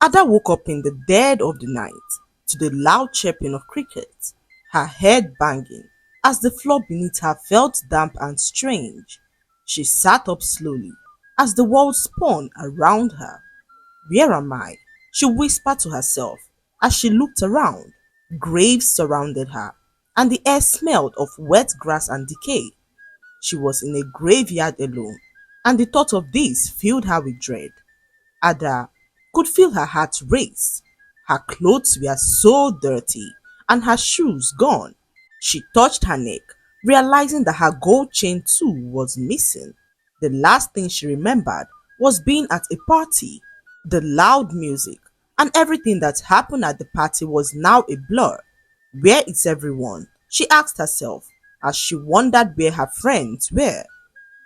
Ada woke up in the dead of the night to the loud chirping of crickets, her head banging as the floor beneath her felt damp and strange. She sat up slowly as the world spun around her. Where am I? She whispered to herself as she looked around. Graves surrounded her, and the air smelled of wet grass and decay. She was in a graveyard alone, and the thought of this filled her with dread. Ada could feel her heart race. Her clothes were so dirty, and her shoes gone. She touched her neck, realizing that her gold chain too was missing. The last thing she remembered was being at a party. The loud music and everything that happened at the party was now a blur. Where is everyone? She asked herself as she wondered where her friends were.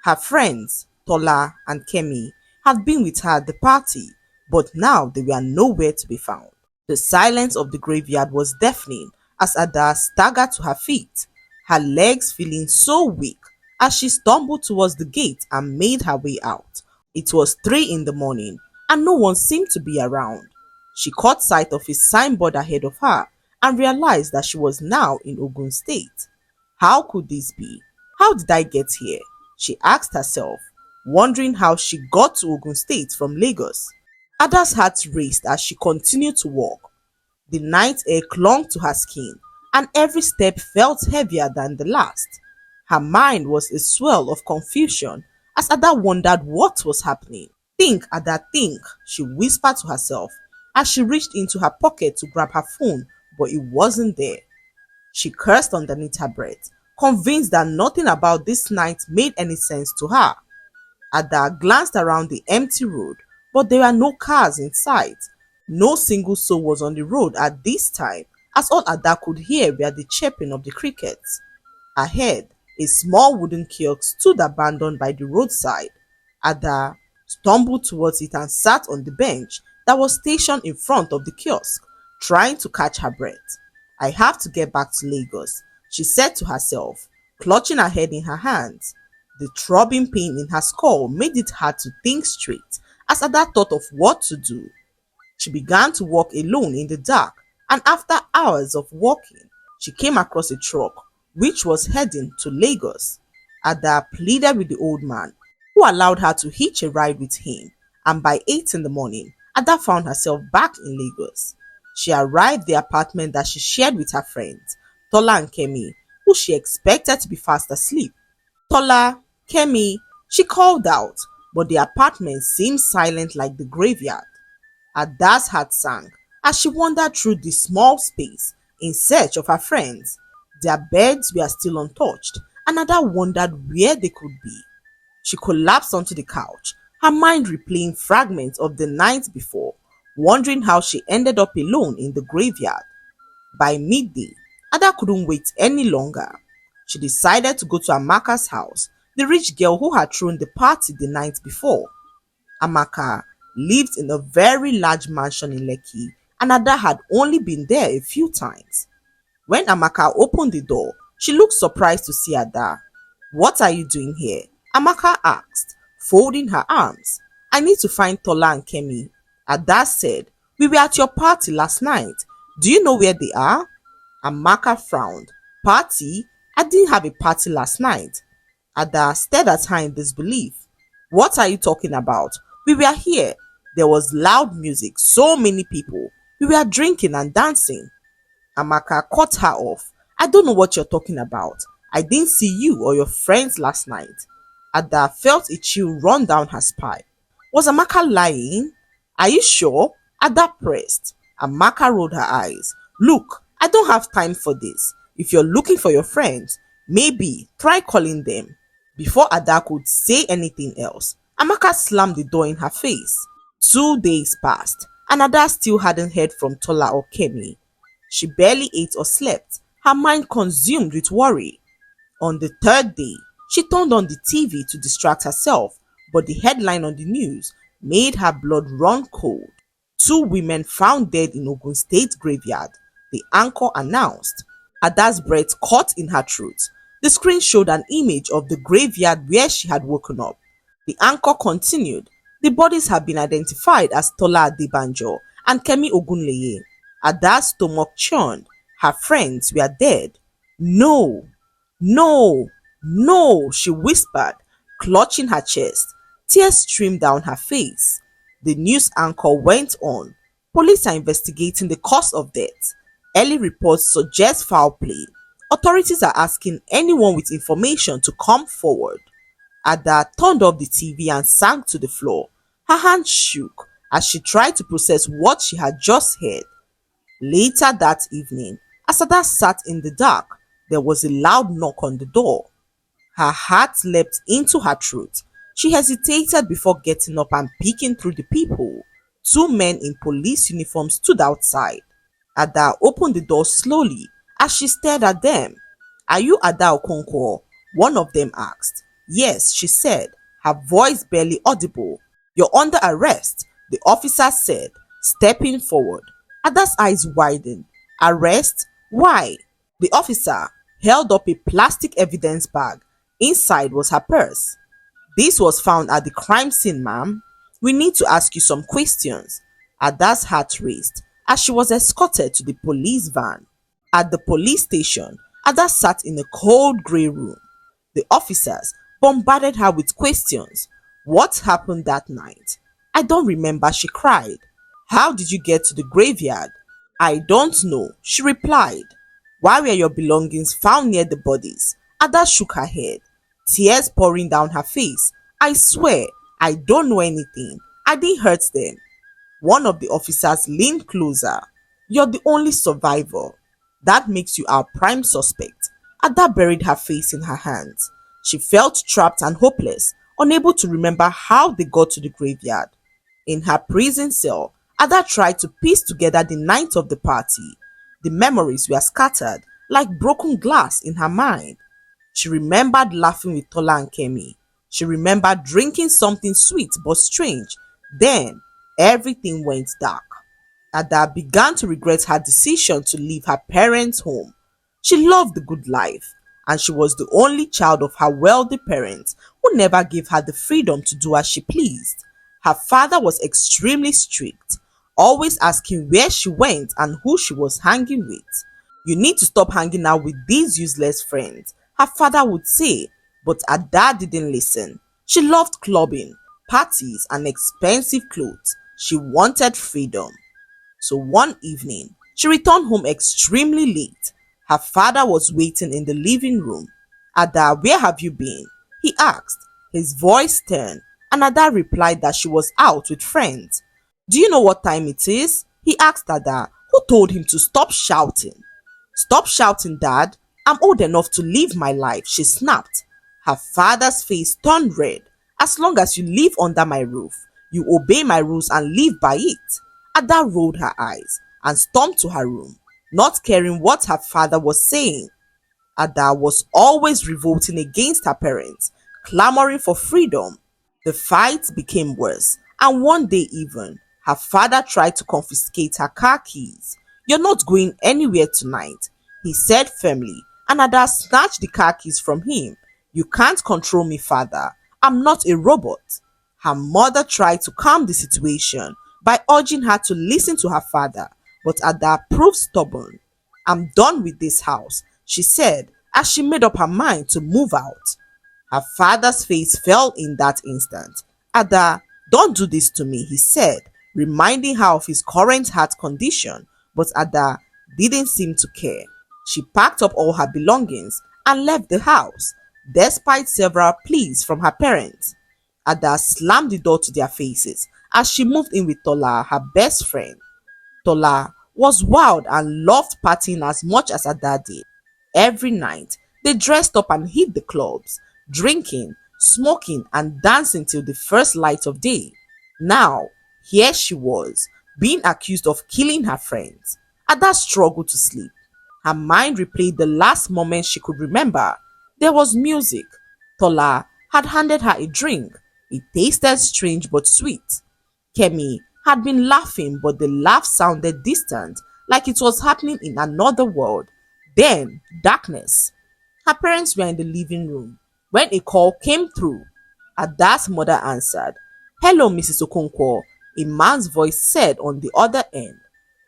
Her friends, Tola and Kemi, had been with her at the party, but now they were nowhere to be found. The silence of the graveyard was deafening as Ada staggered to her feet, her legs feeling so weak as she stumbled towards the gate and made her way out. It was 3 in the morning and no one seemed to be around. She caught sight of a signboard ahead of her and realized that she was now in Ogun State. How could this be? How did I get here? She asked herself, wondering how she got to Ogun State from Lagos. Ada's heart raced as she continued to walk. The night air clung to her skin, and every step felt heavier than the last. Her mind was a swirl of confusion as Ada wondered what was happening. Think, Ada, think, she whispered to herself as she reached into her pocket to grab her phone, but it wasn't there. She cursed underneath her breath, convinced that nothing about this night made any sense to her. Ada glanced around the empty road, but there were no cars in sight. No single soul was on the road at this time, as all Ada could hear were the chirping of the crickets. Ahead, a small wooden kiosk stood abandoned by the roadside. Ada stumbled towards it and sat on the bench that was stationed in front of the kiosk, trying to catch her breath. I have to get back to Lagos, she said to herself, clutching her head in her hands. The throbbing pain in her skull made it hard to think straight as Ada thought of what to do. She began to walk alone in the dark, and after hours of walking, she came across a truck which was heading to Lagos. Ada pleaded with the old man, who allowed her to hitch a ride with him, and by 8 in the morning, Ada found herself back in Lagos. She arrived at the apartment that she shared with her friends, Tola and Kemi, who she expected to be fast asleep. Tola, Kemi, she called out, but the apartment seemed silent like the graveyard. Ada's heart sank as she wandered through the small space in search of her friends. Their beds were still untouched, and Ada wondered where they could be. She collapsed onto the couch, her mind replaying fragments of the night before, wondering how she ended up alone in the graveyard. By midday, Ada couldn't wait any longer. She decided to go to Amaka's house, the rich girl who had thrown the party the night before. Amaka lived in a very large mansion in Lekki, and Ada had only been there a few times. When Amaka opened the door, she looked surprised to see Ada. "What are you doing here?" Amaka asked, folding her arms. "I need to find Tola and Kemi." Ada said, "We were at your party last night. Do you know where they are?" Amaka frowned. "Party? I didn't have a party last night." Ada stared at her in disbelief. "What are you talking about? We were here. There was loud music, so many people. We were drinking and dancing." Amaka cut her off. "I don't know what you're talking about. I didn't see you or your friends last night." Ada felt a chill run down her spine. Was Amaka lying? "Are you sure?" Ada pressed. Amaka rolled her eyes. "Look, I don't have time for this. If you're looking for your friends, maybe try calling them." Before Ada could say anything else, Amaka slammed the door in her face. 2 days passed, and Ada still hadn't heard from Tola or Kemi. She barely ate or slept, her mind consumed with worry. On the 3rd day, she turned on the TV to distract herself, but the headline on the news made her blood run cold. 2 women found dead in Ogun State graveyard, the anchor announced. Ada's breath caught in her throat. The screen showed an image of the graveyard where she had woken up. The anchor continued. The bodies have been identified as Tola Adebanjo and Kemi Ogunleye. Ada's stomach churned. Her friends were dead. No, no, no, she whispered, clutching her chest. Tears streamed down her face. The news anchor went on. Police are investigating the cause of death. Early reports suggest foul play. Authorities are asking anyone with information to come forward. Ada turned off the TV and sank to the floor. Her hands shook as she tried to process what she had just heard. Later that evening, as Ada sat in the dark, there was a loud knock on the door. Her heart leapt into her throat. She hesitated before getting up and peeking through the peephole. Two men in police uniforms stood outside. Ada opened the door slowly as she stared at them. "Are you Ada Okonkwo?" one of them asked. "Yes," she said, her voice barely audible. "You're under arrest," the officer said, stepping forward. Ada's eyes widened. "Arrest? Why?" The officer held up a plastic evidence bag. Inside was her purse. "This was found at the crime scene, ma'am. We need to ask you some questions." Ada's heart raced as she was escorted to the police van. At the police station, Ada sat in a cold grey room. The officers bombarded her with questions. "What happened that night?" "I don't remember," she cried. "How did you get to the graveyard?" "I don't know," she replied. "Why were your belongings found near the bodies?" Ada shook her head, tears pouring down her face. "I swear, I don't know anything. I didn't hurt them." One of the officers leaned closer. "You're the only survivor. That makes you our prime suspect." Ada buried her face in her hands. She felt trapped and hopeless, unable to remember how they got to the graveyard. In her prison cell, Ada tried to piece together the night of the party. The memories were scattered like broken glass in her mind. She remembered laughing with Tola and Kemi. She remembered drinking something sweet but strange. Then, everything went dark. Ada began to regret her decision to leave her parents' home. She loved the good life, and she was the only child of her wealthy parents who never gave her the freedom to do as she pleased. Her father was extremely strict, always asking where she went and who she was hanging with. "You need to stop hanging out with these useless friends," her father would say, but Ada didn't listen. She loved clubbing, parties, and expensive clothes. She wanted freedom. So one evening, she returned home extremely late. Her father was waiting in the living room. "Ada, where have you been?" he asked, his voice stern, and Ada replied that she was out with friends. "Do you know what time it is?" he asked Ada, who told him to stop shouting. "Stop shouting, Dad. I'm old enough to live my life," she snapped. Her father's face turned red. "As long as you live under my roof, you obey my rules and live by it." Ada rolled her eyes and stormed to her room, not caring what her father was saying. Ada was always revolting against her parents, clamoring for freedom. The fight became worse, and one day even, her father tried to confiscate her car keys. "You're not going anywhere tonight," he said firmly, and Ada snatched the car keys from him. "You can't control me, father. I'm not a robot." Her mother tried to calm the situation by urging her to listen to her father, but Ada proved stubborn. "I'm done with this house," she said as she made up her mind to move out. Her father's face fell in that instant. "Ada, don't do this to me," he said, reminding her of his current heart condition, but Ada didn't seem to care. She packed up all her belongings and left the house, despite several pleas from her parents. Ada slammed the door to their faces as she moved in with Tola, her best friend. Tola was wild and loved partying as much as Ada did. Every night, they dressed up and hit the clubs, drinking, smoking, and dancing till the first light of day. Now, here she was, being accused of killing her friends. Ada struggled to sleep. Her mind replayed the last moment she could remember. There was music. Tola had handed her a drink. It tasted strange but sweet. Kemi had been laughing, but the laugh sounded distant, like it was happening in another world. Then, darkness. Her parents were in the living room when a call came through. Ada's mother answered. "Hello, Mrs. Okonkwo. A man's voice said on the other end.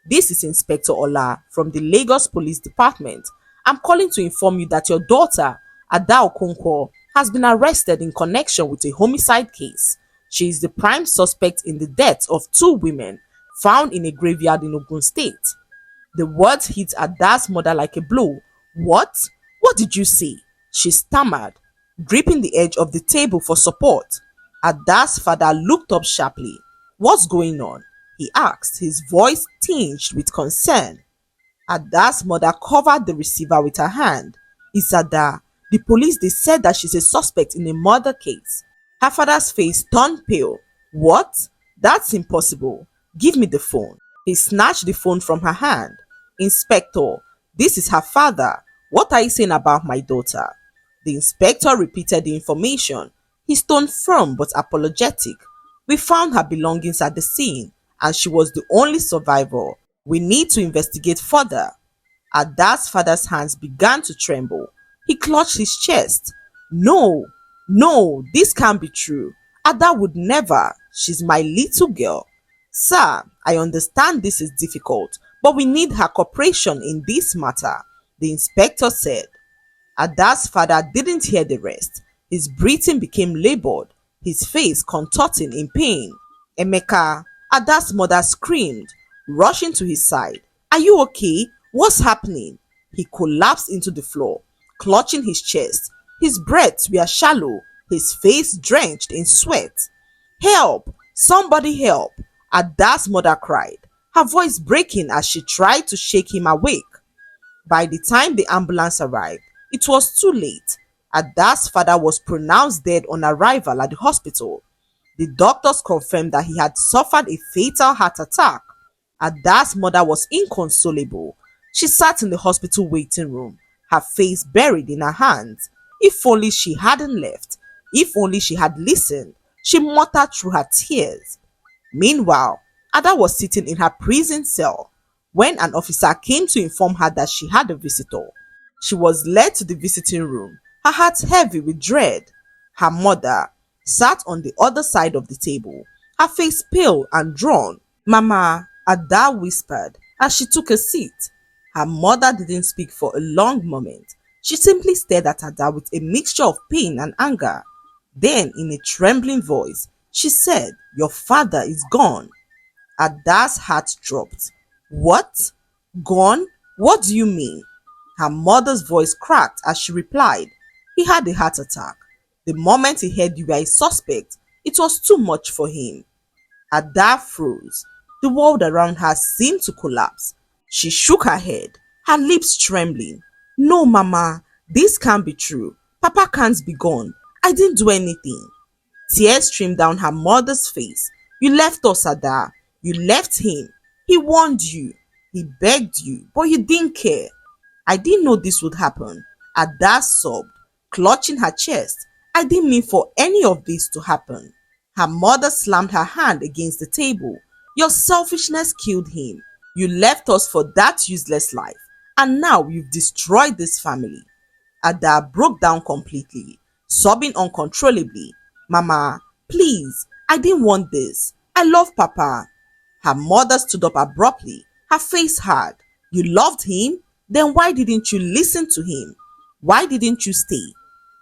"This is Inspector Ola from the Lagos Police Department. I'm calling to inform you that your daughter, Ada Okonkwo, has been arrested in connection with a homicide case. She is the prime suspect in the death of two women found in a graveyard in Ogun State." The words hit Ada's mother like a blow. "What? What did you say?" she stammered, gripping the edge of the table for support. Ada's father looked up sharply. "What's going on?" he asked, his voice tinged with concern. Ada's mother covered the receiver with her hand. "It's Ada. The police, they said that she's a suspect in a murder case." Her father's face turned pale. "What? That's impossible. Give me the phone." He snatched the phone from her hand. "Inspector, this is her father. What are you saying about my daughter?" The inspector repeated the information, his tone firm but apologetic. "We found her belongings at the scene, and she was the only survivor. We need to investigate further." Ada's father's hands began to tremble. He clutched his chest. "No, no, this can't be true. Ada would never. She's my little girl." "Sir, I understand this is difficult, but we need her cooperation in this matter," the inspector said. Ada's father didn't hear the rest. His breathing became labored, his face contorting in pain. "Emeka," Ada's mother screamed, rushing to his side. "Are you okay? What's happening?" He collapsed into the floor, clutching his chest. His breaths were shallow, his face drenched in sweat. "Help! Somebody help!" Ada's mother cried, her voice breaking as she tried to shake him awake. By the time the ambulance arrived, it was too late. Ada's father was pronounced dead on arrival at the hospital. The doctors confirmed that he had suffered a fatal heart attack. Ada's mother was inconsolable. She sat in the hospital waiting room, her face buried in her hands. If only she hadn't left. If only she had listened, she muttered through her tears. Meanwhile, Ada was sitting in her prison cell when an officer came to inform her that she had a visitor. She was led to the visiting room, her heart heavy with dread. Her mother sat on the other side of the table, her face pale and drawn. "Mama," Ada whispered as she took a seat. Her mother didn't speak for a long moment. She simply stared at Ada with a mixture of pain and anger. Then, in a trembling voice, she said, "Your father is gone." Ada's heart dropped. "What? Gone? What do you mean?" Her mother's voice cracked as she replied, "He had a heart attack. The moment he heard you were a suspect, it was too much for him." Ada froze. The world around her seemed to collapse. She shook her head, her lips trembling. "No, Mama, this can't be true. Papa can't be gone. I didn't do anything." Tears streamed down her mother's face. "You left us, Ada. You left him. He warned you. He begged you, but you didn't care." "I didn't know this would happen," Ada sobbed, clutching her chest. "I didn't mean for any of this to happen." Her mother slammed her hand against the table. "Your selfishness killed him. You left us for that useless life, and now you've destroyed this family." Ada broke down completely, sobbing uncontrollably. "Mama, please, I didn't want this. I love Papa." Her mother stood up abruptly, her face hard. "You loved him? Then why didn't you listen to him? Why didn't you stay?"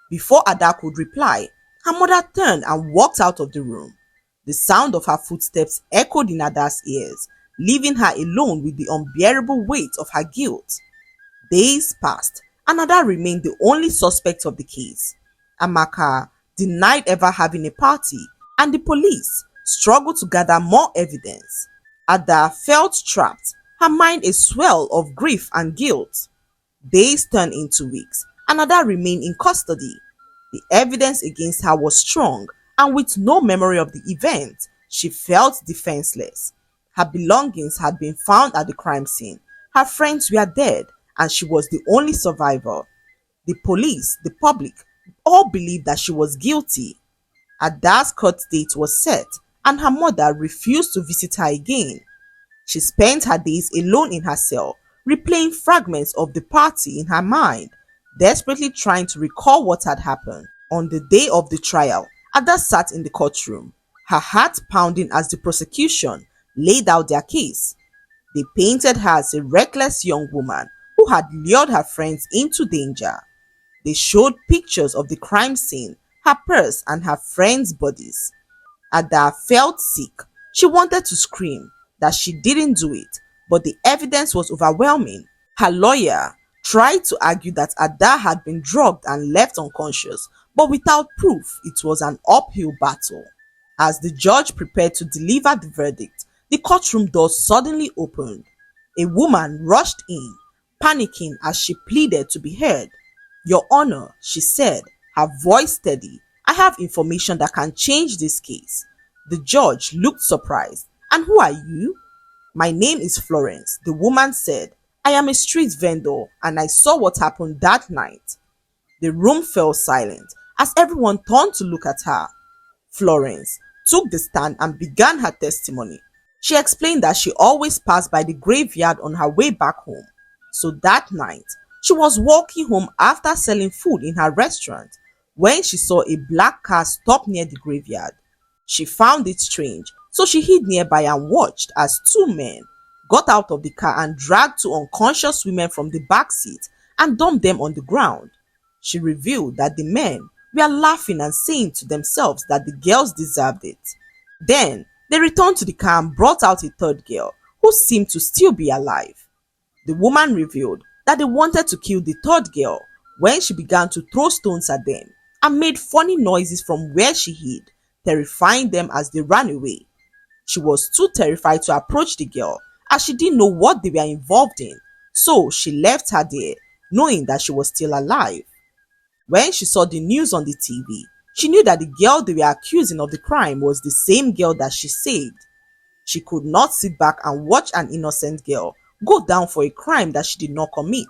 Before Ada could reply, her mother turned and walked out of the room. The sound of her footsteps echoed in Ada's ears, leaving her alone with the unbearable weight of her guilt. Days passed, and Ada remained the only suspect of the case. Amaka denied ever having a party, and the police struggled to gather more evidence. Ada felt trapped, her mind a swell of grief and guilt. Days turned into weeks, and Ada remained in custody. The evidence against her was strong, and with no memory of the event, she felt defenseless. Her belongings had been found at the crime scene. Her friends were dead, and she was the only survivor. The police, the public, all believed that she was guilty. Ada's court date was set, and her mother refused to visit her again. She spent her days alone in her cell, replaying fragments of the party in her mind, desperately trying to recall what had happened. On the day of the trial, Ada sat in the courtroom, her heart pounding as the prosecution laid out their case. They painted her as a reckless young woman who had lured her friends into danger. They showed pictures of the crime scene, her purse, and her friends' bodies. Ada felt sick. She wanted to scream that she didn't do it, but the evidence was overwhelming. Her lawyer tried to argue that Ada had been drugged and left unconscious, but without proof, it was an uphill battle. As the judge prepared to deliver the verdict, the courtroom doors suddenly opened. A woman rushed in, panicking as she pleaded to be heard. "Your Honor," she said, her voice steady, "I have information that can change this case." The judge looked surprised. "And who are you?" "My name is Florence," the woman said. "I am a street vendor and I saw what happened that night." The room fell silent as everyone turned to look at her. Florence took the stand and began her testimony. She explained that she always passed by the graveyard on her way back home. So that night, she was walking home after selling food in her restaurant when she saw a black car stop near the graveyard. She found it strange, so she hid nearby and watched as two men got out of the car and dragged two unconscious women from the back seat and dumped them on the ground. She revealed that the men were laughing and saying to themselves that the girls deserved it. Then they returned to the car and brought out a third girl who seemed to still be alive. The woman revealed that they wanted to kill the third girl when she began to throw stones at them and made funny noises from where she hid, terrifying them as they ran away. She was too terrified to approach the girl as she didn't know what they were involved in, so she left her there, knowing that she was still alive. When she saw the news on the TV, she knew that the girl they were accusing of the crime was the same girl that she saved. She could not sit back and watch an innocent girl go down for a crime that she did not commit.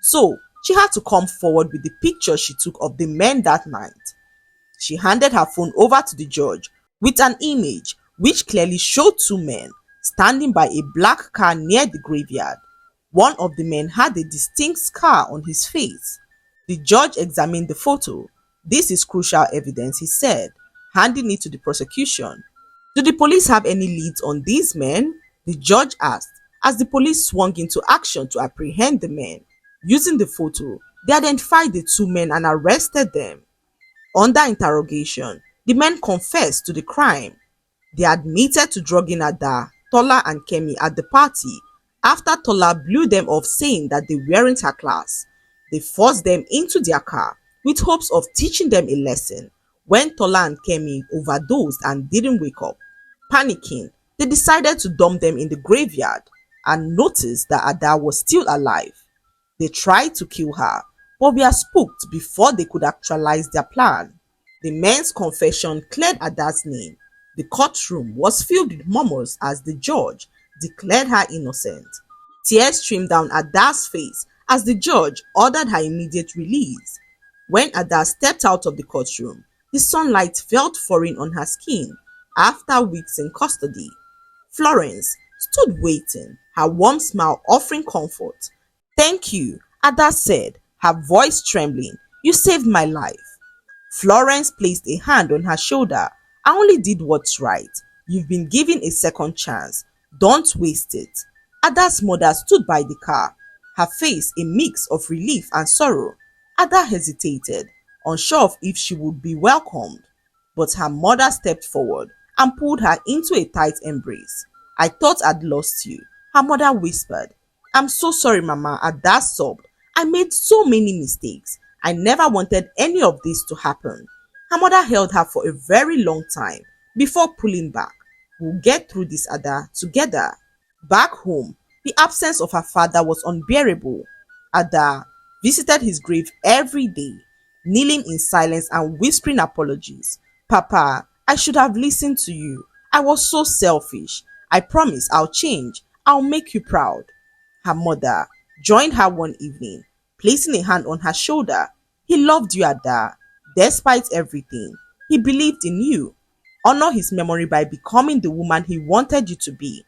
So she had to come forward with the pictures she took of the men that night. She handed her phone over to the judge with an image which clearly showed two men standing by a black car near the graveyard. One of the men had a distinct scar on his face. The judge examined the photo. "This is crucial evidence," he said, handing it to the prosecution. "Do the police have any leads on these men?" the judge asked as the police swung into action to apprehend the men. Using the photo, they identified the two men and arrested them. Under interrogation, the men confessed to the crime. They admitted to drugging Ada, Tola and Kemi at the party after Tola blew them off saying that they weren't her class. They forced them into their car with hopes of teaching them a lesson when Tola and Kemi overdosed and didn't wake up. Panicking, they decided to dump them in the graveyard and noticed that Ada was still alive. They tried to kill her, but were spooked before they could actualize their plan. The men's confession cleared Ada's name. The courtroom was filled with murmurs as the judge declared her innocent. Tears streamed down Ada's face as the judge ordered her immediate release. When Ada stepped out of the courtroom, the sunlight felt foreign on her skin after weeks in custody. Florence stood waiting, her warm smile offering comfort. "Thank you," Ada said, her voice trembling. "You saved my life." Florence placed a hand on her shoulder. "I only did what's right. You've been given a second chance. Don't waste it." Ada's mother stood by the car, her face a mix of relief and sorrow. Ada hesitated, unsure of if she would be welcomed, but her mother stepped forward and pulled her into a tight embrace. "I thought I'd lost you," her mother whispered. "I'm so sorry, Mama," Ada sobbed. "I made so many mistakes. I never wanted any of this to happen." Her mother held her for a very long time before pulling back. "We'll get through this, Ada, together." Back home, the absence of her father was unbearable. Ada visited his grave every day, kneeling in silence and whispering apologies. "Papa, I should have listened to you. I was so selfish. I promise I'll change. I'll make you proud." Her mother joined her one evening, placing a hand on her shoulder. "He loved you, Ada. Despite everything, he believed in you. Honor his memory by becoming the woman he wanted you to be."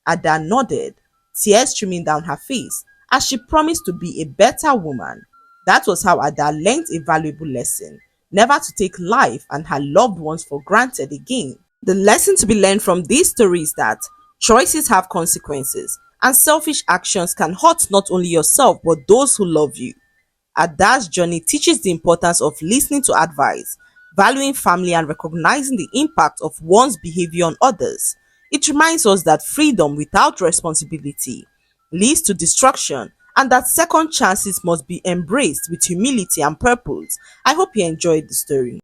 Ada nodded, tears streaming down her face as she promised to be a better woman. That was how Ada learned a valuable lesson: never to take life and her loved ones for granted again. The lesson to be learned from this story is that choices have consequences, and selfish actions can hurt not only yourself but those who love you. Ada's journey teaches the importance of listening to advice, valuing family, and recognizing the impact of one's behavior on others. It reminds us that freedom without responsibility leads to destruction and that second chances must be embraced with humility and purpose. I hope you enjoyed the story.